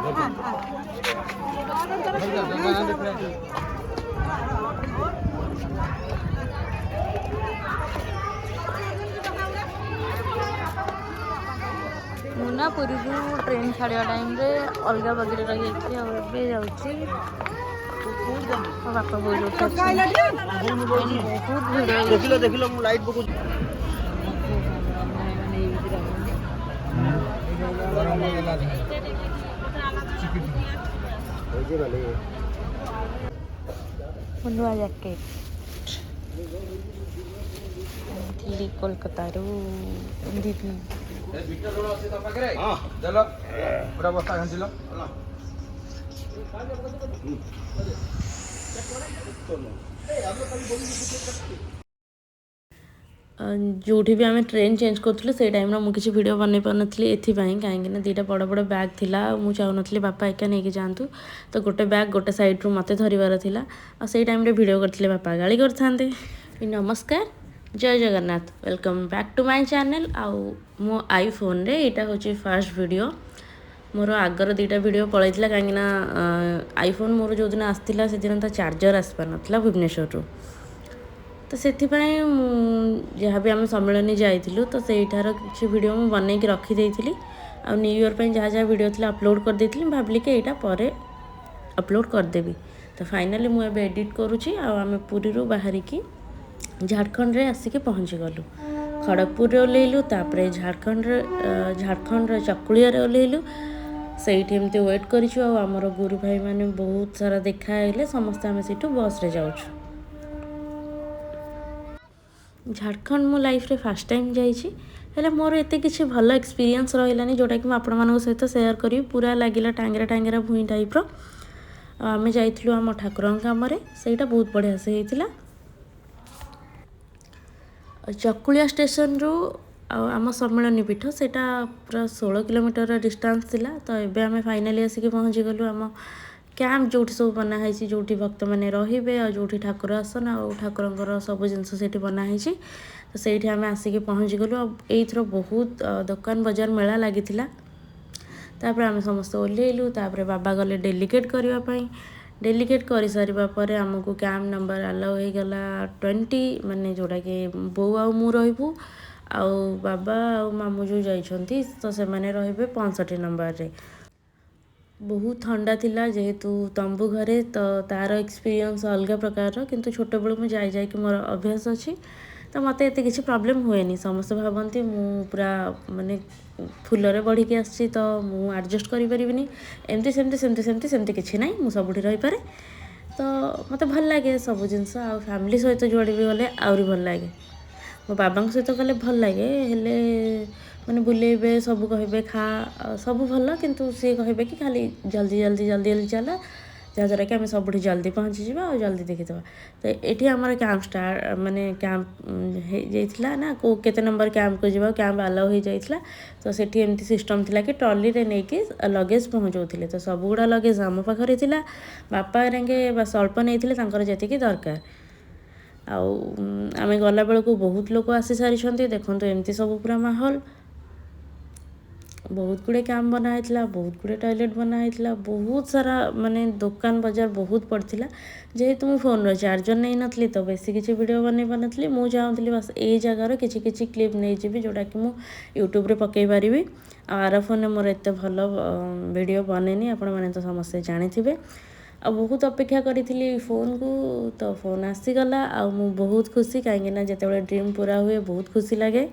मुना Puri train छाड़ा time रे अलग बगीरे रही जाऊँगी बापा बोल बहुत भिड़ लाइट नुआ जैकेट कोलकाता दीदी जो भी आम ट्रेन चेंज करूँ से टाइम मुझे वीडियो बनई पार नी कहीं दीटा बड़ बड़ बैग थिला मुझे चाहूनी बापा एका नहीं जातु तो गोटे बैग गोटे साइड रू मत धरबार थिला से टाइम वीडियो करते बापा गाड़ी करते। नमस्कार जय Jagannath welcome back to my channel आउ मो आईफोन रे यहाँ हूँ फास्ट वीडियो मोर आगर दीटा वीडियो पलैला कहीं आईफोन मोर जो दिन आसाला से दिन चार्जर आसपार नाला भुवनेश्वर रू तो से जहाँ भी आम सम्मेलन जाइलु तो सहीठार किसी वीडियो मुझे बनई रखीदे आ न्यू ईयर पर जहाँ जहाँ वीडियो थी अपलोड कर देती भाविली कि यहाँ पर अपलोड करदेवी तो फाइनाली मुझे एडिट करुँची आम पुरी बाहर की झारखंड रे आसिक पहुँची गलु खड़गपुर रे ओल्लैलु तापर झारखंड चकुलिया रे ओल्लैलु सहीठी एमती वेट करिछु आ हमर गुरु भाई माने बहुत सारा देखा हेले समस्त आम सेठू बस रे जाउछु। झारखंड मो लाइफ रे फर्स्ट टाइम जाइछि हेले मोर एते किछि भल एक्सपीरियंस रहिलानी जोटा कि आपण मानक सहित शेयर करी पूरा लागिला टांगरा टांगरा भूई टाइप रो आमे जाइथिलु हम ठाकुरन काम रे सेटा बहुत बढ़िया से हेतिला चकुलिया स्टेशन रू आम सम्मेलन पीठ से पूरा 16 किलोमीटर डिस्टेंस थिला तो एबे आमे फाइनली आसिक पहुँची गलु आम कैंप जो सब बनाई जो भक्त मैंने रे आ जो ठाकुर आसन आ ठाकुर सब जिनस से बनाई तो से आम आसिक पहुँची गलु एथर बहुत दुकान बजार मेला लगी तापर आम समस्त ओह्लैलु तापर बाबा गले डेलीगेट करने डेलीगेट कर सारा पर आमको कैंप नंबर अलाउ हो गला 20 माने जोड़ा कि बो आउ मु रहिबु आउ बाबा आउ मामू जो जाइछंती तो से माने रहिबे 65 नंबर रे बहुत ठंडा थिला जेहेतु तंबू घरे तो तार एक्सपीरियंस अलग प्रकार किंतु छोट बेलू मुझे जाई कि मोर अभ्यास अच्छी तो मत एत किसी प्रॉब्लम हुए समस्त भावती मु पूरा माने फुलरे बढ़ी के आसी तो मु एडजस्ट करें एमती सेमती सेमती सेमती सेमती किसी ना मुझे सबुठी रही पारे तो मत भल लगे सब जिनस आ फैमिली सहित जुआड़े भी गले आहरी भल लगे मो बाबा सहित गले भल लगे हेले मैंने बुलेबे सब कहे खा सब भल किंतु सी कहे कि खाली जल्दी जल्दी जल्दी जल्दी चला जहाँद्वारा कि आम सब जल्दी पहुँची जावा और जल्दी देखीदे तो ये आमर कैंप स्टार्ट माने कैंप हो ना को केते नंबर कैंप को जीवा कैंप अलाउ हो जाइए तो सेठी एमती सिस्टम थिला कि ट्रॉली रे नहीं लगेज पहुँचाऊे तो सब गुड़ा लगेज आम पाखे थिला बापा रेंगे बस अल्प नहीं जी दरकार आउ आम गला बेलू बहुत लोग आसी सारी देखो एमती सब पूरा माहौल बहुत गुड़े कैंप बनाई बहुत गुड़े टॉयलेट बनाई बहुत सारा माने दुकान बाजार बहुत पड़ता जेहेतु मुझे फोन चार्जर नहीं नी तो बेसी किसी वीडियो बनई पारी मुझे चाहूँगी बस यही जगार किसी किसी क्लिप नहीं जी जोटा कि मुझे यूट्यूब रे पकई पारि आर फोन मोर एत भल वीडियो बनेनी आपण मैंने तो समस्ते जानी आ बहुत अपेक्षा करी फोन को तो फोन आसीगला आ बहुत खुशी कहीं जिते ड्रीम पूरा हुए बहुत खुशी लगे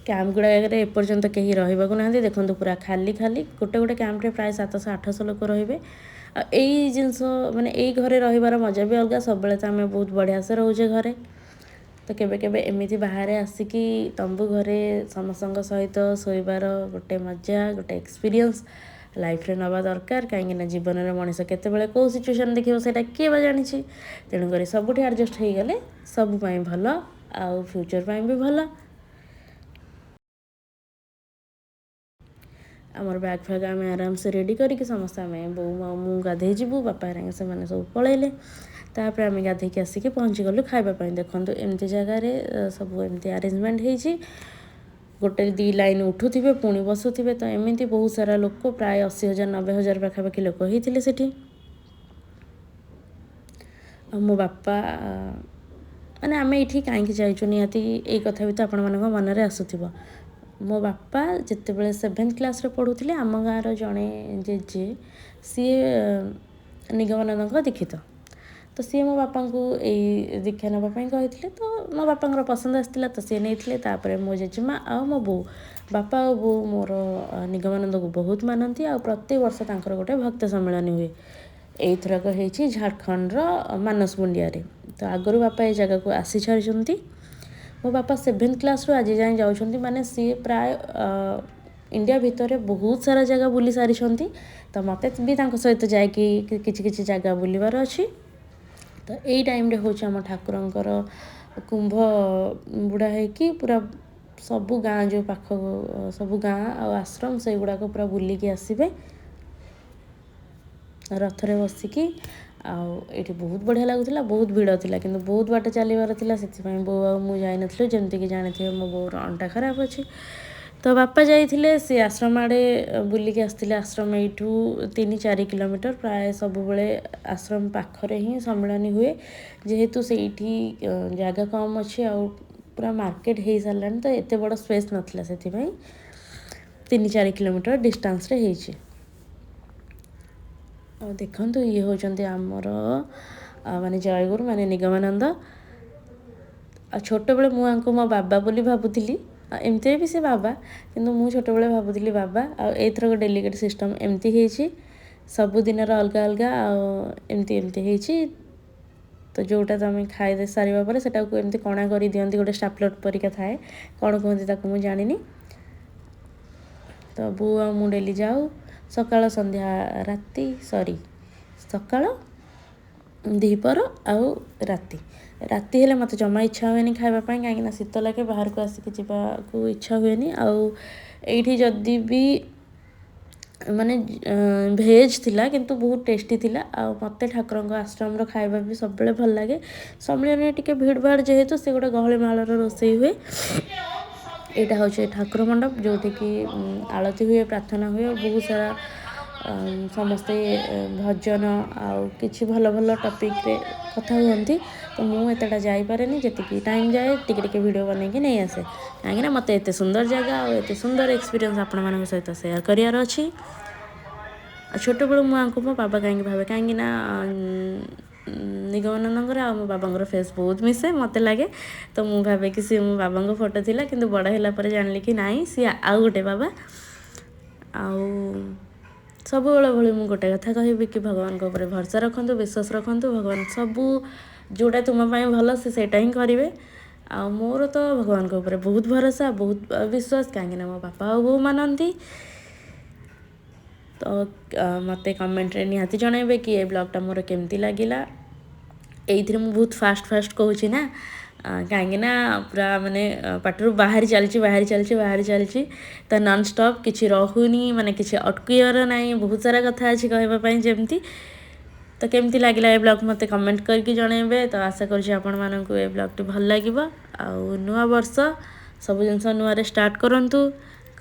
कैंप गुड़ाक एपर्यंत कहीं रही ना देखो पूरा खाली खाली गोटे गोटे कैंप्रे प्राय 700-800 लोक रे यही जिनस माने यही घरे रहीबार मजा भी अलग सब तो आम बहुत बढ़िया से रोचे घरे तो केबे केबे एमिति बाहर आसिकी तंबू घरे समस्त सहित शोबार गोटे मजा गोटे एक्सपीरियंस लाइफ रे नवा दरकार कहीं जीवन में मनीष केते कौ सिचुएशन देखिए से किए जानी तेणुक सबुठी एडजस्ट हो गले सब भल आउ फ्यूचर भी भल आमर बैग फैग आम आराम से रेडी करके समस्त आम बो मु गाधे जीवु बापा रेंगे से मैंने सब पलैले तापर आम गाधे आसिक पहुँची गलु खावाई देखो एमती जगार सब एमती आरेंजमेंट होती ଗୋଟେ 2 ଲାଇନ୍ ଉଠୁଥିବେ ପୁଣି ବସୁଥିବେ। ତ ଏମିତି ବହୁତ ସାରା ଲୋକ, ପ୍ରାୟ 80,000 90,000 ପାଖାପାଖି ଲୋକ ହେଇଥିଲେ ସେଠି। ଆଉ ମୋ ବାପା ମାନେ ଆମେ ଏଇଠି କାହିଁକି ଯାଇଛୁ, ନିହାତି ଏଇ କଥା ବି ତ ଆପଣମାନଙ୍କ ମନରେ ଆସୁଥିବ। ମୋ ବାପା ଯେତେବେଳେ 7th କ୍ଲାସ୍ରେ ପଢ଼ୁଥିଲେ, ଆମ ଗାଁର ଜଣେ ଜେଜେ ସିଏ ନିଗମାନନ୍ଦଙ୍କ ଦୀକ୍ଷିତ। ତ ସିଏ ମୋ ବାପାଙ୍କୁ ଏଇ ଦୀକ୍ଷା ନେବା ପାଇଁ କହିଥିଲେ। ତ ମୋ ବାପାଙ୍କର ପସନ୍ଦ ଆସିଥିଲା, ତ ସିଏ ନେଇଥିଲେ। ତାପରେ ମୋ ଜେଜେମା ଆଉ ମୋ ବୋଉ, ବାପା ଆଉ ବୋଉ ମୋର ନିଗମାନନ୍ଦକୁ ବହୁତ ମାନନ୍ତି। ଆଉ ପ୍ରତି ବର୍ଷ ତାଙ୍କର ଗୋଟେ ଭକ୍ତ ସମ୍ମିଳନୀ ହୁଏ। ଏଇଥରକ ହେଇଛି ଝାଡ଼ଖଣ୍ଡର ମାନସମୁଣ୍ଡିଆରେ। ତ ଆଗରୁ ବାପା ଏ ଜାଗାକୁ ଆସିସାରିଛନ୍ତି। ମୋ ବାପା 7th କ୍ଲାସ୍ରୁ ଆଜି ଯାଏଁ ଯାଉଛନ୍ତି। ମାନେ ସିଏ ପ୍ରାୟ ଇଣ୍ଡିଆ ଭିତରେ ବହୁତ ସାରା ଜାଗା ବୁଲି ସାରିଛନ୍ତି। ତ ମୋତେ ବି ତାଙ୍କ ସହିତ ଯାଇକି କିଛି କିଛି ଜାଗା ବୁଲିବାର ଅଛି। ତ ଏଇ ଟାଇମ୍ରେ ହେଉଛି ଆମ ଠାକୁରଙ୍କର କୁମ୍ଭ ବୁଡ଼ା ହେଇକି ପୁରା ସବୁ ଗାଁ, ଯେଉଁ ପାଖ ସବୁ ଗାଁ ଆଉ ଆଶ୍ରମ ସେଇଗୁଡ଼ାକ ପୁରା ବୁଲିକି ଆସିବେ ରଥରେ ବସିକି। ଆଉ ଏଇଠି ବହୁତ ବଢ଼ିଆ ଲାଗୁଥିଲା, ବହୁତ ଭିଡ଼ ଥିଲା, କିନ୍ତୁ ବହୁତ ବାଟ ଚାଲିବାର ଥିଲା। ସେଥିପାଇଁ ବୋଉ ଆଉ ମୁଁ ଯାଇନଥିଲୁ। ଯେମିତିକି ଜାଣିଥିବେ ମୋ ବୋଉର ଅଣ୍ଟା ଖରାପ ଅଛି। ତ ବାପା ଯାଇଥିଲେ, ସେ ଆଶ୍ରମ ଆଡ଼େ ବୁଲିକି ଆସିଥିଲେ। ଆଶ୍ରମ ଏଇଠୁ 3-4 କିଲୋମିଟର। ପ୍ରାୟ ସବୁବେଳେ ଆଶ୍ରମ ପାଖରେ ହିଁ ସମ୍ମିଳନୀ ହୁଏ, ଯେହେତୁ ସେଇଠି ଜାଗା କମ୍ ଅଛି ଆଉ ପୁରା ମାର୍କେଟ ହେଇସାରିଲାଣି। ତ ଏତେ ବଡ଼ ସ୍ପେସ୍ ନଥିଲା, ସେଥିପାଇଁ 3-4 କିଲୋମିଟର ଡିଷ୍ଟାନ୍ସରେ ହେଇଛି। ଆଉ ଦେଖନ୍ତୁ, ଇଏ ହେଉଛନ୍ତି ଆମର ମାନେ ଜୟଗୁରୁ, ମାନେ ନିଗମାନନ୍ଦ। ଆଉ ଛୋଟବେଳେ ମୁଁ ଆଙ୍କୁ ମୋ ବାବା ବୋଲି ଭାବୁଥିଲି। ଏମିତିରେ ବି ସେ ବାବା, କିନ୍ତୁ ମୁଁ ଛୋଟବେଳେ ଭାବୁଥିଲି ବାବା। ଆଉ ଏଇଥରକ ଡେଲିଗେଟ୍ ସିଷ୍ଟମ୍ ଏମିତି ହେଇଛି, ସବୁଦିନର ଅଲଗା ଅଲଗା ଆଉ ଏମିତି ହେଇଛି। ତ ଯେଉଁଟା ତୁମେ ଖାଇ ସାରିବା ପରେ ସେଟାକୁ ଏମିତି କଣା କରି ଦିଅନ୍ତି, ଗୋଟେ ଷ୍ଟାପ୍ଲର ପରିକା ଥାଏ, କ'ଣ କୁହନ୍ତି ତାକୁ ମୁଁ ଜାଣିନି। ତ ବୋଉ ଆଉ ମୁଁ ଡେଲି ଯାଉ, ସକାଳ ସନ୍ଧ୍ୟା ରାତି, ସକାଳ ଦ୍ୱିପହର ଆଉ ରାତି ହେଲେ ମୋତେ ଜମା ଇଚ୍ଛା ହୁଏନି ଖାଇବା ପାଇଁ, କାହିଁକିନା ଶୀତ ଲାଗେ, ବାହାରକୁ ଆସିକି ଯିବାକୁ ଇଚ୍ଛା ହୁଏନି। ଆଉ ଏଇଠି ଯଦି ବି ମାନେ ଭେଜ୍ ଥିଲା, କିନ୍ତୁ ବହୁତ ଟେଷ୍ଟି ଥିଲା। ଆଉ ମୋତେ ଠାକୁରଙ୍କ ଆଶ୍ରମର ଖାଇବା ବି ସବୁବେଳେ ଭଲ ଲାଗେ। ସମ୍ମିଳନୀରେ ଟିକେ ଭିଡ଼ ଭାଡ଼ ଯେହେତୁ, ସେ ଗୋଟେ ଗହଳି ମାଳର ରୋଷେଇ ହୁଏ। ଏଇଟା ହେଉଛି ଠାକୁର ମଣ୍ଡପ, ଯେଉଁଠିକି ଆଳତି ହୁଏ, ପ୍ରାର୍ଥନା ହୁଏ, ବହୁତ ସାରା ସମସ୍ତେ ଭଜନ ଆଉ କିଛି ଭଲ ଭଲ ଟପିକ୍ରେ କଥା ହୁଅନ୍ତି। ତ ମୁଁ ଏତେଟା ଯାଇପାରେନି, ଯେତିକି ଟାଇମ୍ ଯାଏ ଟିକେ ଟିକେ ଭିଡ଼ିଓ ବନେଇକି ନେଇ ଆସେ, କାହିଁକିନା ମୋତେ ଏତେ ସୁନ୍ଦର ଜାଗା ଆଉ ଏତେ ସୁନ୍ଦର ଏକ୍ସପିରିଏନ୍ସ ଆପଣମାନଙ୍କ ସହିତ ସେୟାର କରିବାର ଅଛି। ଆଉ ଛୋଟବେଳୁ ମୁଁ ଆଙ୍କୁ ମୋ ବାବା କାହିଁକି ଭାବେ, କାହିଁକିନା ନିଗମାନନ୍ଦଙ୍କର ଆଉ ମୋ ବାବାଙ୍କର ଫେସ୍ ବହୁତ ମିଶେ ମୋତେ ଲାଗେ। ତ ମୁଁ ଭାବେ କି ସିଏ ମୋ ବାବାଙ୍କ ଫଟୋ ଥିଲା, କିନ୍ତୁ ବଡ଼ ହେଲା ପରେ ଜାଣିଲି କି ନାଇଁ, ସିଏ ଆଉ ଗୋଟେ ବାବା। ଆଉ ସବୁବେଳେ ଭଳି ମୁଁ ଗୋଟେ କଥା କହିବି କି ଭଗବାନଙ୍କ ଉପରେ ଭରସା ରଖନ୍ତୁ, ବିଶ୍ୱାସ ରଖନ୍ତୁ। ଭଗବାନ ସବୁ ଯେଉଁଟା ତୁମ ପାଇଁ ଭଲ ସେ ସେଇଟା ହିଁ କରିବେ। ଆଉ ମୋର ତ ଭଗବାନଙ୍କ ଉପରେ ବହୁତ ଭରସା, ବହୁତ ବିଶ୍ୱାସ, କାହିଁକିନା ମୋ ବାପା ଆଉ ବୋଉ ମାନନ୍ତି। ତ ମୋତେ କମେଣ୍ଟରେ ନିହାତି ଜଣାଇବେ କି ଏ ବ୍ଲଗ୍ଟା ମୋର କେମିତି ଲାଗିଲା। ଏଇଥିରେ ମୁଁ ବହୁତ ଫାଷ୍ଟ କହୁଛି ନା, କାହିଁକିନା ପୁରା ମାନେ ପାଟିରୁ ବାହାରି ଚାଲିଛି। ତ ନନ୍ଷ୍ଟପ୍ କିଛି ରହୁନି, ମାନେ କିଛି ଅଟକିବାର ନାହିଁ, ବହୁତ ସାରା କଥା ଅଛି କହିବା ପାଇଁ ଯେମିତି। ତ କେମିତି ଲାଗିଲା ଏ ବ୍ଲଗ୍ ମୋତେ କମେଣ୍ଟ କରିକି ଜଣାଇବେ। ତ ଆଶା କରୁଛି ଆପଣମାନଙ୍କୁ ଏ ବ୍ଲଗ୍ଟି ଭଲ ଲାଗିବ। ଆଉ ନୂଆ ବର୍ଷ, ସବୁ ଜିନିଷ ନୂଆରେ ଷ୍ଟାର୍ଟ କରନ୍ତୁ,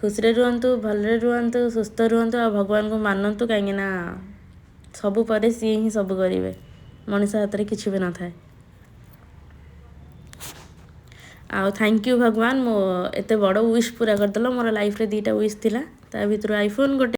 ଖୁସିରେ ରୁହନ୍ତୁ, ଭଲରେ ରୁହନ୍ତୁ, ସୁସ୍ଥ ରୁହନ୍ତୁ, ଆଉ ଭଗବାନଙ୍କୁ ମାନନ୍ତୁ, କାହିଁକିନା ସବୁ ପରେ ସିଏ ହିଁ ସବୁ କରିବେ, ମଣିଷ ହାତରେ କିଛି ବି ନଥାଏ। ଆଉ ଥ୍ୟାଙ୍କ ୟୁ ଭଗବାନ, ମୋ ଏତେ ବଡ଼ ୱିଶ୍ ପୁରା କରିଦେଲ। ମୋର ଲାଇଫ୍ରେ 2ଟା ୱିଶ୍ ଥିଲା, ତା ଭିତରୁ ଆଇଫୋନ୍ ଗୋଟେ।